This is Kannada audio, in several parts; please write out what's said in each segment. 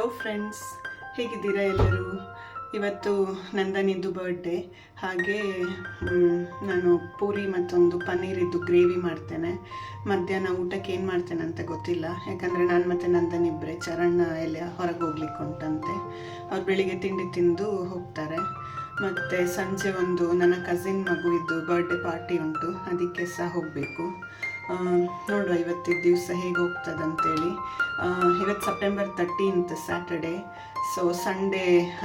ಹಲೋ ಫ್ರೆಂಡ್ಸ್, ಹೇಗಿದ್ದೀರಾ ಎಲ್ಲರೂ? ಇವತ್ತು ನಂದನಿದ್ದು ಬರ್ಡೇ. ಹಾಗೆ ನಾನು ಪೂರಿ ಮತ್ತೊಂದು ಪನ್ನೀರಿದ್ದು ಗ್ರೇವಿ ಮಾಡ್ತೇನೆ. ಮಧ್ಯಾಹ್ನ ಊಟಕ್ಕೆ ಏನು ಮಾಡ್ತೇನೆ ಅಂತ ಗೊತ್ತಿಲ್ಲ, ಯಾಕಂದರೆ ನಾನು ಮತ್ತು ನಂದನಿಬ್ಬರೇ. ಚರಣ ಎಲ್ಲ ಹೊರಗೆ ಹೋಗ್ಲಿಕ್ಕೆ ಉಂಟಂತೆ. ಅವ್ರು ಬೆಳಿಗ್ಗೆ ತಿಂಡಿ ತಿಂದು ಹೋಗ್ತಾರೆ. ಮತ್ತು ಸಂಜೆ ಒಂದು ನನ್ನ ಕಸಿನ್ ಮಗುವಿದ್ದು ಬರ್ಡೇ ಪಾರ್ಟಿ ಉಂಟು, ಅದಕ್ಕೆ ಸಹ ಹೋಗಬೇಕು. ನೋಡುವ ಇವತ್ತಿದ್ದ ದಿವಸ ಹೇಗೆ ಹೋಗ್ತದಂತೇಳಿ. ಇವತ್ತು September 13th Saturday. So Sunday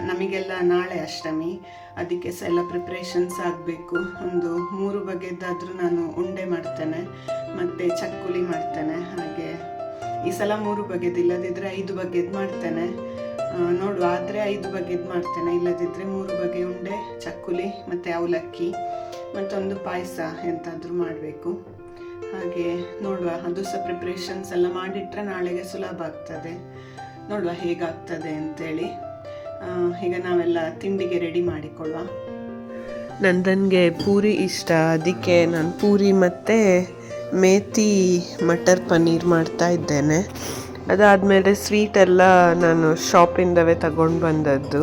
ನಮಗೆಲ್ಲ ನಾಳೆ ಅಷ್ಟಮಿ, ಅದಕ್ಕೆ ಸಹ ಎಲ್ಲ ಪ್ರಿಪ್ರೇಷನ್ಸ್ ಆಗಬೇಕು. ಒಂದು 3 ಬಗೆದಾದರೂ ನಾನು ಉಂಡೆ ಮಾಡ್ತೇನೆ ಮತ್ತು ಚಕ್ಕುಲಿ ಮಾಡ್ತೇನೆ. ಹಾಗೆ ಈ ಸಲ 3 ಬಗೆದು, ಇಲ್ಲದಿದ್ದರೆ 5 ಬಗೆದು ಮಾಡ್ತೇನೆ. ನೋಡುವ, ಆದರೆ 5 ಬಗೆದು ಮಾಡ್ತೇನೆ, ಇಲ್ಲದಿದ್ದರೆ 3 ಬಗೆ ಉಂಡೆ, ಚಕ್ಕುಲಿ ಮತ್ತು ಅವಲಕ್ಕಿ ಮತ್ತೊಂದು ಪಾಯಸ ಎಂತಾದರೂ ಮಾಡಬೇಕು. ಹಾಗೆ ನೋಡುವ, ಅದು ಸಹ ಪ್ರಿಪ್ರೇಷನ್ಸ್ ಎಲ್ಲ ಮಾಡಿಟ್ರೆ ನಾಳೆಗೆ ಸುಲಭ ಆಗ್ತದೆ. ನೋಡುವ ಹೇಗಾಗ್ತದೆ ಅಂತೇಳಿ. ಈಗ ನಾವೆಲ್ಲ ತಿಂಡಿಗೆ ರೆಡಿ ಮಾಡಿಕೊಳ್ಳುವ. ನಂದನಿಗೆ ಪೂರಿ ಇಷ್ಟ, ಅದಕ್ಕೆ ನಾನು ಪೂರಿ ಮತ್ತು ಮೇಥಿ ಮಟರ್ ಪನ್ನೀರ್ ಮಾಡ್ತಾ ಇದ್ದೇನೆ. ಅದಾದಮೇಲೆ ಸ್ವೀಟೆಲ್ಲ ನಾನು ಶಾಪಿಂದವೇ ತಗೊಂಡು ಬಂದದ್ದು.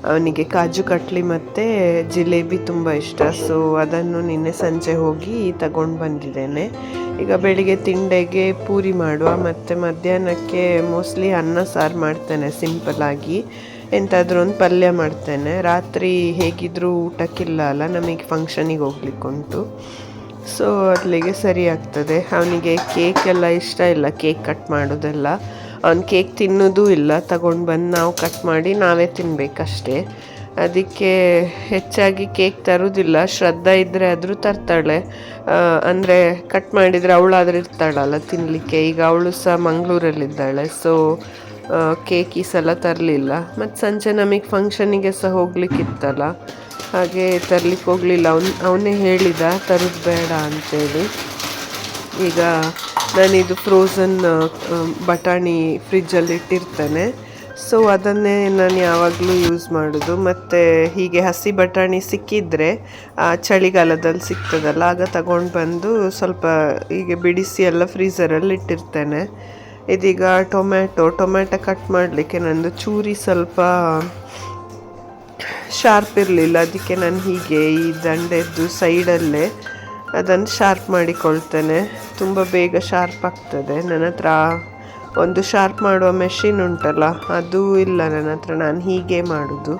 ಅವನಿಗೆ ಕಾಜು ಕಟ್ಲಿ ಮತ್ತು ಜಿಲೇಬಿ ತುಂಬ ಇಷ್ಟ, ಸೊ ಅದನ್ನು ನಿನ್ನೆ ಸಂಜೆ ಹೋಗಿ ತಗೊಂಡು ಬಂದಿದ್ದೇನೆ. ಈಗ ಬೆಳಿಗ್ಗೆ ತಿಂಡಿಗೆ ಪೂರಿ ಮಾಡುವ, ಮತ್ತು ಮಧ್ಯಾಹ್ನಕ್ಕೆ ಮೋಸ್ಟ್ಲಿ ಅನ್ನ ಸಾರು ಮಾಡ್ತೇನೆ ಸಿಂಪಲ್ಲಾಗಿ. ಎಂತಾದರೂ ಒಂದು ಪಲ್ಯ ಮಾಡ್ತೇನೆ. ರಾತ್ರಿ ಹೇಗಿದ್ದರೂ ಊಟಕ್ಕಿಲ್ಲ ಅಲ್ಲ, ನಮಗೆ ಫಂಕ್ಷನಿಗೆ ಹೋಗ್ಲಿಕ್ಕುಂಟು. ಸೊ ಅಲ್ಲಿಗೆ ಸರಿ ಆಗ್ತದೆ. ಅವನಿಗೆ ಕೇಕ್ ಎಲ್ಲ ಇಷ್ಟ ಇಲ್ಲ, ಕೇಕ್ ಕಟ್ ಮಾಡೋದೆಲ್ಲ. ಅವ್ನು ಕೇಕ್ ತಿನ್ನೋದೂ ಇಲ್ಲ, ತಗೊಂಡು ಬಂದು ನಾವು ಕಟ್ ಮಾಡಿ ನಾವೇ ತಿನ್ನಬೇಕಷ್ಟೇ. ಅದಕ್ಕೆ ಹೆಚ್ಚಾಗಿ ಕೇಕ್ ತರೋದಿಲ್ಲ. ಶ್ರದ್ಧಾ ಇದ್ದರೆ ಆದರೂ ತರ್ತಾಳೆ, ಅಂದರೆ ಕಟ್ ಮಾಡಿದರೆ ಅವಳಾದರೂ ಇರ್ತಾಳಲ್ಲ ತಿನ್ನಲಿಕ್ಕೆ. ಈಗ ಅವಳು ಸಹ ಮಂಗಳೂರಲ್ಲಿದ್ದಾಳೆ, ಸೊ ಕೇಕ್ ಈ ಸಲ ತರಲಿಲ್ಲ. ಮತ್ತು ಸಂಜೆ ನಮಗೆ ಫಂಕ್ಷನಿಗೆ ಸಹ ಹೋಗ್ಲಿಕ್ಕಿತ್ತಲ್ಲ, ಹಾಗೆ ತರಲಿಕ್ಕೆ ಹೋಗಲಿಲ್ಲ. ಅವನೇ ಹೇಳಿದ ತರೋದು ಬೇಡ ಅಂತೇಳಿ. ಈಗ ನಾನಿದು ಫ್ರೋಝನ್ ಬಟಾಣಿ ಫ್ರಿಜ್ಜಲ್ಲಿ ಇಟ್ಟಿರ್ತೇನೆ, ಸೊ ಅದನ್ನೇ ನಾನು ಯಾವಾಗಲೂ ಯೂಸ್ ಮಾಡೋದು. ಮತ್ತು ಹೀಗೆ ಹಸಿ ಬಟಾಣಿ ಸಿಕ್ಕಿದರೆ ಚಳಿಗಾಲದಲ್ಲಿ ಸಿಗ್ತದಲ್ಲ, ಆಗ ತಗೊಂಡು ಬಂದು ಸ್ವಲ್ಪ ಹೀಗೆ ಬಿಡಿಸಿ ಎಲ್ಲ ಫ್ರೀಝರಲ್ಲಿ ಇಟ್ಟಿರ್ತೇನೆ. ಇದೀಗ ಟೊಮ್ಯಾಟೊ ಕಟ್ ಮಾಡಲಿಕ್ಕೆ ನಂದು ಚೂರಿ ಸ್ವಲ್ಪ ಶಾರ್ಪ್ ಇರಲಿಲ್ಲ, ಅದಕ್ಕೆ ನಾನು ಹೀಗೆ ಈ ದಂಡೆದ್ದು ಸೈಡಲ್ಲೇ ಅದನ್ನು ಶಾರ್ಪ್ ಮಾಡಿಕೊಳ್ತೇನೆ. ತುಂಬ ಬೇಗ ಶಾರ್ಪ್ ಆಗ್ತದೆ. ನನ್ನ ಹತ್ರ ಒಂದು ಶಾರ್ಪ್ ಮಾಡುವ ಮೆಷಿನ್ ಉಂಟಲ್ಲ, ಅದು ಇಲ್ಲ ನನ್ನ ಹತ್ರ, ನಾನು ಹೀಗೆ ಮಾಡೋದು.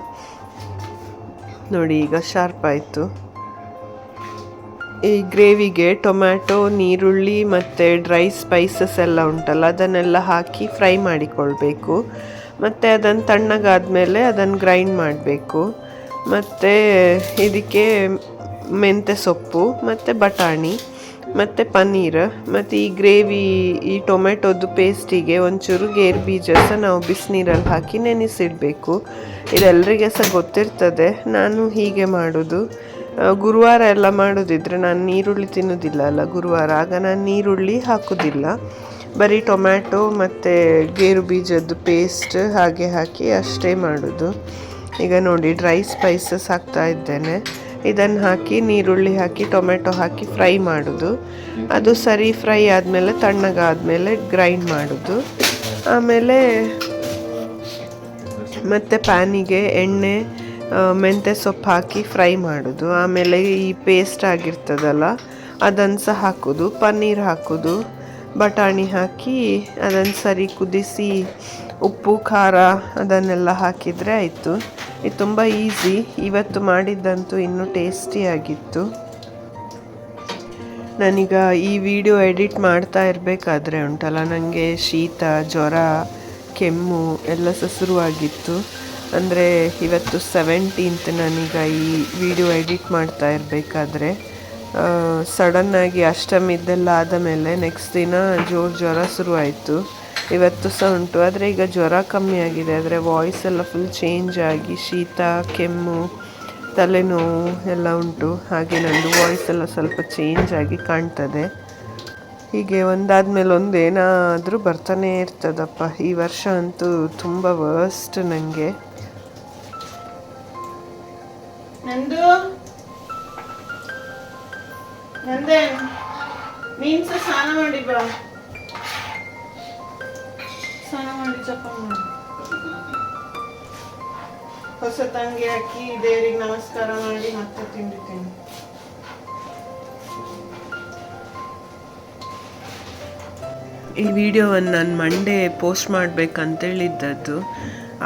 ನೋಡಿ ಈಗ ಶಾರ್ಪ್ ಆಯಿತು. ಈ ಗ್ರೇವಿಗೆ ಟೊಮ್ಯಾಟೊ, ನೀರುಳ್ಳಿ ಮತ್ತು ಡ್ರೈ ಸ್ಪೈಸಸ್ ಎಲ್ಲ ಉಂಟಲ್ಲ, ಅದನ್ನೆಲ್ಲ ಹಾಕಿ ಫ್ರೈ ಮಾಡಿಕೊಳ್ಬೇಕು. ಮತ್ತು ಅದನ್ನು ತಣ್ಣಗಾದಮೇಲೆ ಅದನ್ನು ಗ್ರೈಂಡ್ ಮಾಡಬೇಕು. ಮತ್ತು ಇದಕ್ಕೆ ಮೆಂತ್ಯ ಸೊಪ್ಪು ಮತ್ತು ಬಟಾಣಿ ಮತ್ತು ಪನ್ನೀರ್ ಮತ್ತು ಈ ಗ್ರೇವಿ, ಈ ಟೊಮೆಟೊದು ಪೇಸ್ಟಿಗೆ ಒಂಚೂರು ಗೇರು ಬೀಜ ಸಹ ನಾವು ಬಿಸಿನೀರಲ್ಲಿ ಹಾಕಿ ನೆನೆಸಿಡಬೇಕು. ಇದೆಲ್ಲರಿಗೆ ಸಹ ಗೊತ್ತಿರ್ತದೆ, ನಾನು ಹೀಗೆ ಮಾಡೋದು. ಗುರುವಾರ ಎಲ್ಲ ಮಾಡೋದಿದ್ರೆ, ನಾನು ನೀರುಳ್ಳಿ ತಿನ್ನೋದಿಲ್ಲ ಅಲ್ಲ ಗುರುವಾರ, ಆಗ ನಾನು ನೀರುಳ್ಳಿ ಹಾಕೋದಿಲ್ಲ. ಬರೀ ಟೊಮ್ಯಾಟೊ ಮತ್ತು ಗೇರು ಬೀಜದ್ದು ಪೇಸ್ಟ್ ಹಾಗೆ ಹಾಕಿ ಅಷ್ಟೇ ಮಾಡೋದು. ಈಗ ನೋಡಿ ಡ್ರೈ ಸ್ಪೈಸಸ್ ಹಾಕ್ತಾ ಇದ್ದೇನೆ. ಇದನ್ನು ಹಾಕಿ ನೀರುಳ್ಳಿ ಹಾಕಿ ಟೊಮೆಟೊ ಹಾಕಿ ಫ್ರೈ ಮಾಡೋದು. ಅದು ಸರಿ ಫ್ರೈ ಆದಮೇಲೆ ತಣ್ಣಗಾದಮೇಲೆ ಗ್ರೈಂಡ್ ಮಾಡೋದು. ಆಮೇಲೆ ಮತ್ತು ಪ್ಯಾನಿಗೆ ಎಣ್ಣೆ, ಮೆಂತ್ಯ ಸೊಪ್ಪು ಹಾಕಿ ಫ್ರೈ ಮಾಡೋದು. ಆಮೇಲೆ ಈ ಪೇಸ್ಟ್ ಆಗಿರ್ತದಲ್ಲ ಅದನ್ನು ಸಹ ಹಾಕೋದು, ಪನ್ನೀರ್ ಹಾಕೋದು, ಬಟಾಣಿ ಹಾಕಿ ಅದನ್ನು ಸರಿ ಕುದಿಸಿ ಉಪ್ಪು ಖಾರ ಅದನ್ನೆಲ್ಲ ಹಾಕಿದರೆ ಆಯಿತು. ಇದು ತುಂಬ ಈಸಿ. ಇವತ್ತು ಮಾಡಿದ್ದಂತೂ ಇನ್ನೂ ಟೇಸ್ಟಿಯಾಗಿತ್ತು. ನಾನೀಗ ಈ ವಿಡಿಯೋ ಎಡಿಟ್ ಮಾಡ್ತಾ ಇರಬೇಕಾದ್ರೆ ಉಂಟಲ್ಲ, ನನಗೆ ಶೀತ, ಜ್ವರ, ಕೆಮ್ಮು ಎಲ್ಲ ಸಹ ಶುರುವಾಗಿತ್ತು. ಅಂದರೆ ಇವತ್ತು 17th, ನಾನೀಗ ಈ ವಿಡಿಯೋ ಎಡಿಟ್ ಮಾಡ್ತಾ ಇರಬೇಕಾದ್ರೆ ಸಡನ್ನಾಗಿ ಅಷ್ಟಮಿದ್ದೆಲ್ಲ ಆದ ಮೇಲೆ ನೆಕ್ಸ್ಟ್ ದಿನ ಜ್ವರ ಶುರುವಾಯಿತು. ಇವತ್ತು ಸಹ ಉಂಟು, ಆದರೆ ಈಗ ಜ್ವರ ಕಮ್ಮಿ ಆಗಿದೆ, ಆದರೆ ವಾಯ್ಸ್ ಎಲ್ಲ ಫುಲ್ ಚೇಂಜ್ ಆಗಿ ಶೀತ, ಕೆಮ್ಮು, ತಲೆನೋವು ಎಲ್ಲ ಉಂಟು. ಹಾಗೆ ನನ್ನದು ವಾಯ್ಸ್ ಎಲ್ಲ ಸ್ವಲ್ಪ ಚೇಂಜ್ ಆಗಿ ಕಾಣ್ತದೆ. ಹೀಗೆ ಒಂದಾದ್ಮೇಲೆ ಒಂದು ಏನಾದರೂ ಬರ್ತಾನೆ ಇರ್ತದಪ್ಪ. ಈ ವರ್ಷ ಅಂತೂ ತುಂಬ ವರ್ಸ್ಟ್ ನನಗೆ. ನೀನು ಸಹ ಸ್ನಾನ ಮಾಡಿ ಬಾ, ಸ್ನಾನ ಮಾಡಿ ಚಪ್ಪ ಮಾಡಿ. ಹೊಸ ತಂಗಿ ಹಾಕಿ ದೇವರಿಗೆ ನಮಸ್ಕಾರ ಮಾಡಿ ಮತ್ತೆ ತಿಂಡಿತೀನಿ. ಈ ವಿಡಿಯೋವನ್ನು ನಾನು ಮಂಡೇ ಪೋಸ್ಟ್ ಮಾಡಬೇಕಂತೇಳಿದ್ದದ್ದು,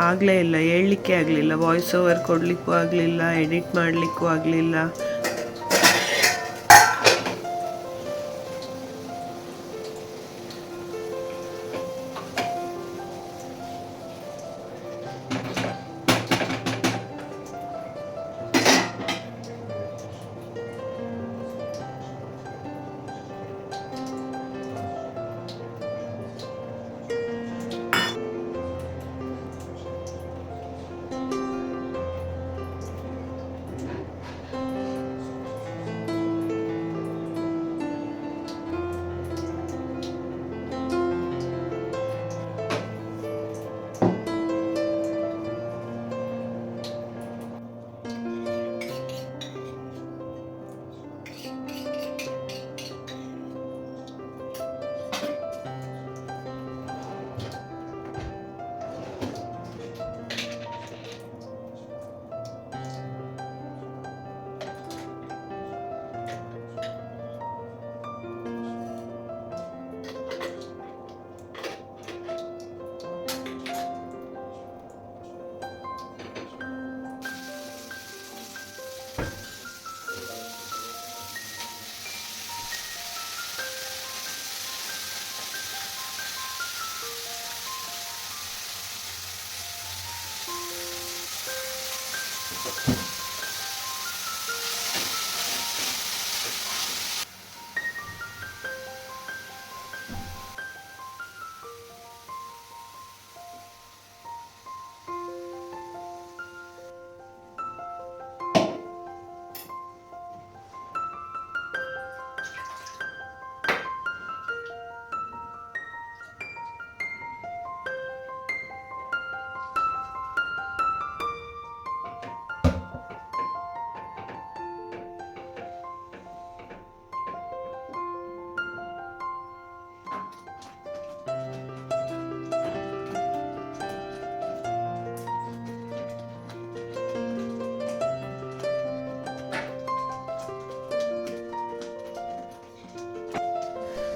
ಆಗಲೇ ಇಲ್ಲ, ಹೇಳಲಿಕ್ಕೆ ಆಗಲಿಲ್ಲ, ವಾಯ್ಸ್ ಓವರ್ ಕೊಡಲಿಕ್ಕೂ ಆಗಲಿಲ್ಲ, ಎಡಿಟ್ ಮಾಡಲಿಕ್ಕೂ ಆಗಲಿಲ್ಲ.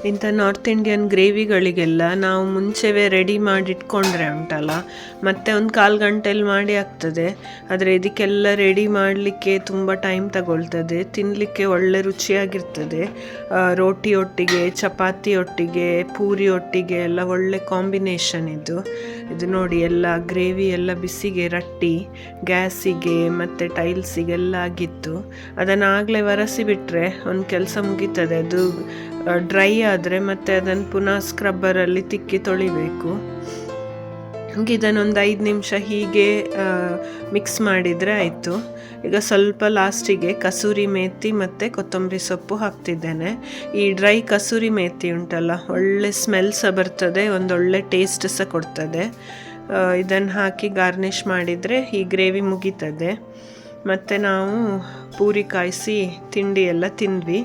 ಇಂಥ ನಾರ್ತ್ ಇಂಡಿಯನ್ ಗ್ರೇವಿಗಳಿಗೆಲ್ಲ ನಾವು ಮುಂಚೆವೇ ರೆಡಿ ಮಾಡಿಟ್ಕೊಂಡ್ರೆ ಉಂಟಲ್ಲ, ಮತ್ತೆ ಒಂದು 1/4 ಗಂಟೆಯಲ್ಲಿ ಮಾಡಿ ಆಗ್ತದೆ. ಆದರೆ ಇದಕ್ಕೆಲ್ಲ ರೆಡಿ ಮಾಡಲಿಕ್ಕೆ ತುಂಬ ಟೈಮ್ ತಗೊಳ್ತದೆ, ತಿನ್ನಲಿಕ್ಕೆ ಒಳ್ಳೆ ರುಚಿಯಾಗಿರ್ತದೆ. ರೋಟಿ ಒಟ್ಟಿಗೆ, ಚಪಾತಿ ಒಟ್ಟಿಗೆ, ಪೂರಿ ಒಟ್ಟಿಗೆ ಎಲ್ಲ ಒಳ್ಳೆ ಕಾಂಬಿನೇಷನ್ ಇದು. ಇದು ನೋಡಿ, ಎಲ್ಲ ಗ್ರೇವಿ ಎಲ್ಲ ಬಿಸಿಗೆ ರಟ್ಟಿ ಗ್ಯಾಸಿಗೆ ಮತ್ತು ಟೈಲ್ಸಿಗೆಲ್ಲ ಆಗಿತ್ತು. ಅದನ್ನು ಆಗಲೇ ಒರೆಸಿಬಿಟ್ರೆ ಒಂದು ಕೆಲಸ ಮುಗೀತದೆ. ಅದು ಡ್ರೈ ಆದರೆ ಮತ್ತೆ ಅದನ್ನು ಪುನಃ ಸ್ಕ್ರಬ್ಬರಲ್ಲಿ ತಿಕ್ಕಿ ತೊಳಿಬೇಕು. ಇದನ್ನೊಂದು 5 ನಿಮಿಷ ಹೀಗೆ ಮಿಕ್ಸ್ ಮಾಡಿದರೆ ಆಯಿತು. ಈಗ ಸ್ವಲ್ಪ ಲಾಸ್ಟಿಗೆ ಕಸೂರಿ ಮೇಥಿ ಮತ್ತು ಕೊತ್ತಂಬರಿ ಸೊಪ್ಪು ಹಾಕ್ತಿದ್ದೇನೆ. ಈ ಡ್ರೈ ಕಸೂರಿ ಮೇಥಿ ಉಂಟಲ್ಲ, ಒಳ್ಳೆ ಸ್ಮೆಲ್ ಸಹ ಬರ್ತದೆ, ಒಂದೊಳ್ಳೆ ಟೇಸ್ಟ್ ಸಹ ಕೊಡ್ತದೆ. ಇದನ್ನು ಹಾಕಿ ಗಾರ್ನಿಷ್ ಮಾಡಿದರೆ ಈ ಗ್ರೇವಿ ಮುಗೀತದೆ. ಮತ್ತು ನಾವು ಪೂರಿ ಕಾಯಿಸಿ ತಿಂಡಿ ಎಲ್ಲ ತಿಂದ್ವಿ.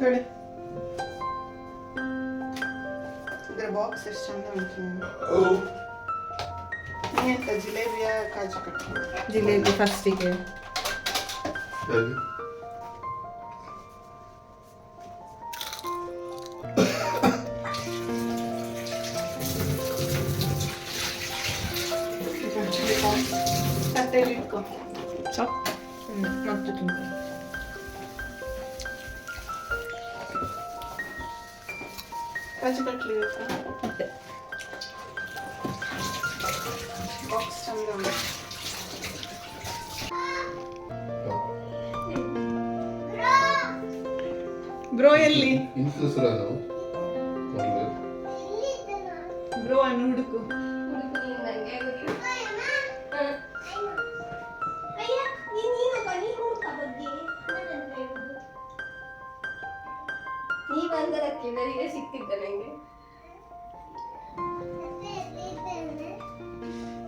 ಬೇಳೆ ಬಾಕ್ಸ್ ಎಷ್ಟು ಚಂದ ಉಂಟು. ನೀನೆಂತ ಜಿಲೇಬಿಯ ಕಾಜು ಕಟ್ಲಿ? ಜಿಲೇಬಿ ಫಸ್ಟಿಗೆ. ತಟ್ಟೆಯಲ್ಲಿ ಇಟ್ಕೊ. ಮತ್ತೆ ತುಂಬ ಕಾಜು ಕಟ್ಲಿ ಬೇಕಾ? ಮತ್ತೆ ಬಾಕ್ಸ್ ಚಂದ ಉಂಟು. ಬ್ರೋ ಎಲ್ಲಿ? ಬ್ರೋ ಅನ್ನು ಹುಡುಕು. ನೀ ಬಂದದಕ್ಕೆ ನನಗೆ ಸಿಕ್ತಿದ್ದ ನಂಗೆ.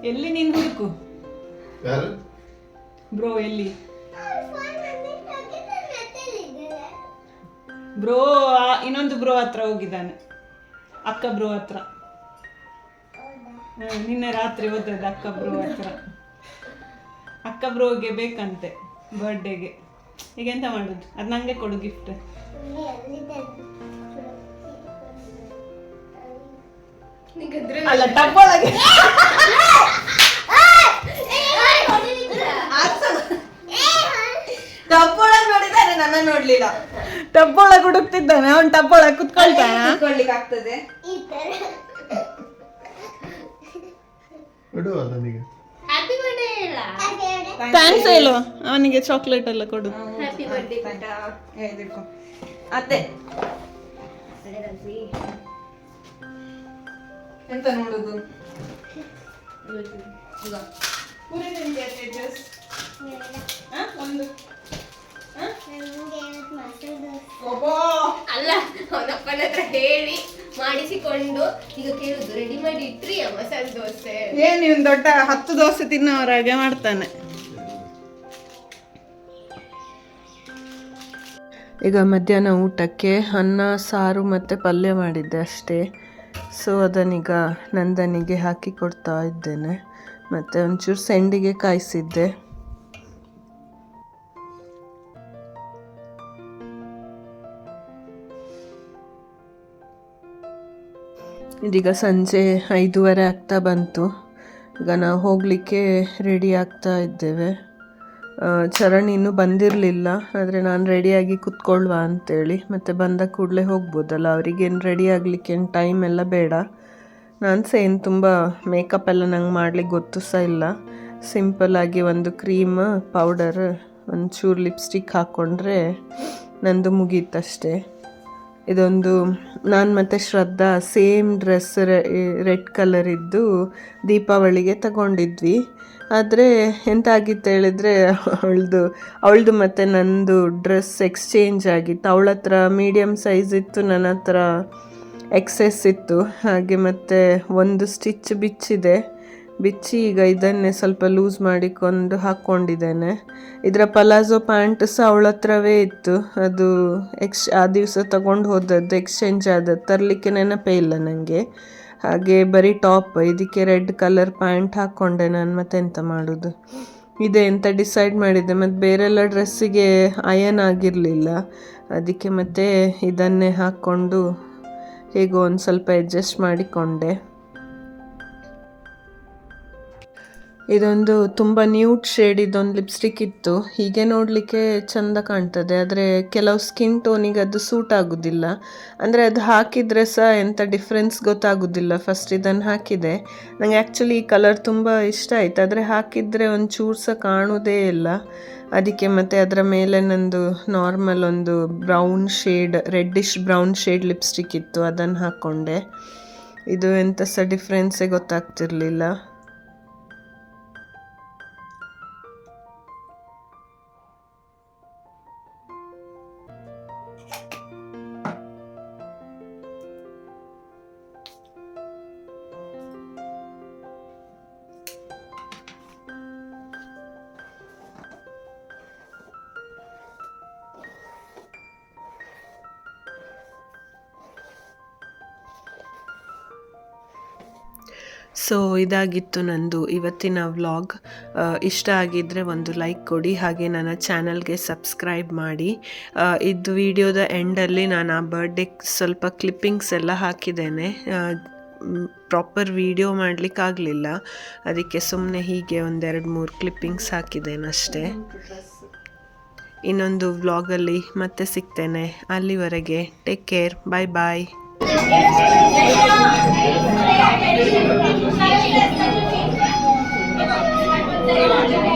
ಎಲ್ಲಿ ನೀನು ಹುಡುಕು? ಬ್ರೋ ಎಲ್ಲಿ? ಬ್ರೋ ಇನ್ನೊಂದು ಬ್ರೋ ಹತ್ರ ಹೋಗಿದ್ದಾನೆ, ಅಕ್ಕ ಬ್ರೋ ಹತ್ರ. ನಿನ್ನೆ ರಾತ್ರಿ ಹೋದದ್ದು ಅಕ್ಕ ಬ್ರೋ ಹತ್ರ. ಅಕ್ಕ ಬ್ರೋಗೆ ಬೇಕಂತೆ ಬರ್ಡೇಗೆ. ಈಗ ಎಂತ ಮಾಡುದು? ಅದು ನಂಗೆ ಕೊಡು ಗಿಫ್ಟ್. ಅಲ್ಲ ಟಪ್ಪೊಳಗೆ ಟಪ್ಪೊಳಗೆ ನೋಡಿದಾರೆ, ನನ್ನ ನೋಡ್ಲಿಲ್ಲ. ಟಪ್ಪೊಳಗೆ ಹುಡುಕ್ತಿದ್ದಾನೆ ಅವ್ನು. ಟಪ್ಪೊಳಗೆ ಕುತ್ಕೊಳ್ತಾನೆ. ಆಗ್ತದೆ. ಹ್ಯಾಪಿ ಬರ್ಡೇ ಹೇಳ. ಥ್ಯಾಂಕ್ಸ್ ಹೇಳು ಅವನಿಗೆ. ಚಾಕ್ಲೇಟ್ ಎಲ್ಲ ಕೊಡು. ಹ್ಯಾಪಿ ಬರ್ಡೇ ಬೇಟ. ಅತ್ತೆ ಎಂತ ನೋಡುದು? ಅಲ್ಲ, ಅವನಪ್ಪನ ಹತ್ರ ಹೇಳಿ ಮಾಡಿಸಿಕೊಂಡು ಈಗ ಕೇಳುದು, ರೆಡಿ ಮಾಡಿ ಇಟ್ರಿ ಮಸಾಲೆ ದೋಸೆ. ಏನ್ ಇವ್ನು ದೊಡ್ಡ 10 ದೋಸೆ ತಿನ್ನೋರಾಗೆ ಮಾಡ್ತಾನೆ. ಈಗ ಮಧ್ಯಾಹ್ನ ಊಟಕ್ಕೆ ಅನ್ನ ಸಾರು ಮತ್ತು ಪಲ್ಯ ಮಾಡಿದ್ದೆ ಅಷ್ಟೇ. ಸೊ ಅದನ್ನೀಗ ನಂದನಿಗೆ ಹಾಕಿ ಕೊಡ್ತಾ ಇದ್ದೇನೆ. ಮತ್ತು ಒಂಚೂರು ಸೆಂಡಿಗೆ ಕಾಯಿಸಿದ್ದೆ. ಇದೀಗ ಸಂಜೆ 5:30 ಆಗ್ತಾ ಬಂತು. ಈಗ ನಾವು ಹೋಗಲಿಕ್ಕೆ ರೆಡಿ ಆಗ್ತಾ ಇದ್ದೇವೆ. ಚರಣ್ ಇನ್ನೂ ಬಂದಿರಲಿಲ್ಲ, ಆದರೆ ನಾನು ರೆಡಿಯಾಗಿ ಕೂತ್ಕೊಳ್ವಾ ಅಂತೇಳಿ. ಮತ್ತು ಬಂದ ಕೂಡಲೇ ಹೋಗ್ಬೋದಲ್ಲ, ಅವರಿಗೇನು ರೆಡಿ ಆಗಲಿಕ್ಕೆ ಏನು ಟೈಮ್ ಎಲ್ಲ ಬೇಡ. ನಾನು ಸಹ ಏನು ತುಂಬ ಮೇಕಪ್ ಎಲ್ಲ ನಂಗೆ ಮಾಡ್ಲಿಕ್ಕೆ ಗೊತ್ತು ಸಹ ಇಲ್ಲ. ಸಿಂಪಲ್ಲಾಗಿ ಒಂದು ಕ್ರೀಮ್, ಪೌಡರ್, ಒಂಚೂರು ಲಿಪ್ಸ್ಟಿಕ್ ಹಾಕ್ಕೊಂಡ್ರೆ ನಂದು ಮುಗೀತಷ್ಟೇ. ಇದೊಂದು ನಾನು ಮತ್ತು ಶ್ರದ್ಧಾ ಸೇಮ್ ಡ್ರೆಸ್ ರೆಡ್ ಕಲರ್ ಇದ್ದು ದೀಪಾವಳಿಗೆ ತಗೊಂಡಿದ್ವಿ. ಆದರೆ ಎಂತ ಆಗಿತ್ತು ಹೇಳಿದರೆ, ಅವಳದು ಮತ್ತು ನಂದು ಡ್ರೆಸ್ ಎಕ್ಸ್ಚೇಂಜ್ ಆಗಿತ್ತು. ಅವಳ ಹತ್ರ ಮೀಡಿಯಮ್ ಸೈಜ್ ಇತ್ತು, ನನ್ನ ಹತ್ರ ಎಕ್ಸೆಸ್ ಇತ್ತು. ಹಾಗೆ ಮತ್ತು ಒಂದು ಸ್ಟಿಚ್ ಬಿಚ್ಚಿ ಈಗ ಇದನ್ನೇ ಸ್ವಲ್ಪ ಲೂಸ್ ಮಾಡಿಕೊಂಡು ಹಾಕ್ಕೊಂಡಿದ್ದೇನೆ. ಇದರ ಪಲಾಜೋ ಪ್ಯಾಂಟ್ ಸಹ ಅವಳ ಹತ್ರವೇ ಇತ್ತು. ಅದು ಆ ದಿವಸ ತಗೊಂಡು ಹೋದದ್ದು, ಎಕ್ಸ್ಚೇಂಜ್ ಆದದ್ದು, ತರಲಿಕ್ಕೆ ನೆನಪೇ ಇಲ್ಲ ನನಗೆ. ಹಾಗೆ ಬರೀ ಟಾಪ್, ಇದಕ್ಕೆ ರೆಡ್ ಕಲರ್ ಪ್ಯಾಂಟ್ ಹಾಕ್ಕೊಂಡೆ ನಾನು. ಮತ್ತೆಂತ ಮಾಡೋದು, ಇದೆ ಅಂತ ಡಿಸೈಡ್ ಮಾಡಿದ್ದೆ. ಮತ್ತು ಬೇರೆಲ್ಲ ಡ್ರೆಸ್ಸಿಗೆ ಅಯನ್ ಆಗಿರಲಿಲ್ಲ, ಅದಕ್ಕೆ ಮತ್ತೆ ಇದನ್ನೇ ಹಾಕ್ಕೊಂಡು ಹೇಗೋ ಒಂದು ಸ್ವಲ್ಪ ಅಡ್ಜಸ್ಟ್ ಮಾಡಿಕೊಂಡೆ. ಇದೊಂದು ತುಂಬ ನ್ಯೂಟ್ ಶೇಡ್ ಇದೊಂದು ಲಿಪ್ಸ್ಟಿಕ್ ಇತ್ತು. ಹೀಗೆ ನೋಡಲಿಕ್ಕೆ ಚೆಂದ ಕಾಣ್ತದೆ, ಆದರೆ ಕೆಲವು ಸ್ಕಿನ್ ಟೋನಿಗೆ ಅದು ಸೂಟ್ ಆಗೋದಿಲ್ಲ. ಅಂದರೆ ಅದು ಹಾಕಿದರೆ ಸಹ ಎಂಥ ಡಿಫ್ರೆನ್ಸ್ ಗೊತ್ತಾಗೋದಿಲ್ಲ. ಫಸ್ಟ್ ಇದನ್ನು ಹಾಕಿದೆ, ನನಗೆ ಆ್ಯಕ್ಚುಲಿ ಈ ಕಲರ್ ತುಂಬ ಇಷ್ಟ ಆಯಿತು, ಆದರೆ ಹಾಕಿದರೆ ಒಂಚೂರು ಸಹ ಕಾಣೋದೇ ಇಲ್ಲ. ಅದಕ್ಕೆ ಮತ್ತು ಅದರ ಮೇಲೆ ನಂದು ನಾರ್ಮಲ್ ಒಂದು brown shade, reddish brown shade lipstick ಇತ್ತು, ಅದನ್ನು ಹಾಕ್ಕೊಂಡೆ. ಇದು ಎಂಥ ಸಹ ಡಿಫ್ರೆನ್ಸೇ ಗೊತ್ತಾಗ್ತಿರ್ಲಿಲ್ಲ. ಸೊ ಇದಾಗಿತ್ತು ನಂದು ಇವತ್ತಿನ ವ್ಲಾಗ್. ಇಷ್ಟ ಆಗಿದ್ದರೆ ಒಂದು ಲೈಕ್ ಕೊಡಿ, ಹಾಗೆ ನನ್ನ ಚಾನಲ್ಗೆ ಸಬ್ಸ್ಕ್ರೈಬ್ ಮಾಡಿ. ಇದು ವಿಡಿಯೋದ ಎಂಡಲ್ಲಿ ನಾನು ಆ ಬರ್ಡೇ ಸ್ವಲ್ಪ ಕ್ಲಿಪ್ಪಿಂಗ್ಸ್ ಎಲ್ಲ ಹಾಕಿದ್ದೇನೆ. ಪ್ರಾಪರ್ ವಿಡಿಯೋ ಮಾಡಲಿಕ್ಕಾಗಲಿಲ್ಲ, ಅದಕ್ಕೆ ಸುಮ್ಮನೆ ಹೀಗೆ 1-2-3 ಕ್ಲಿಪ್ಪಿಂಗ್ಸ್ ಹಾಕಿದ್ದೇನೆ ಅಷ್ಟೇ. ಇನ್ನೊಂದು ವ್ಲಾಗಲ್ಲಿ ಮತ್ತೆ ಸಿಗ್ತೇನೆ. ಅಲ್ಲಿವರೆಗೆ take care, bye bye. Thank you.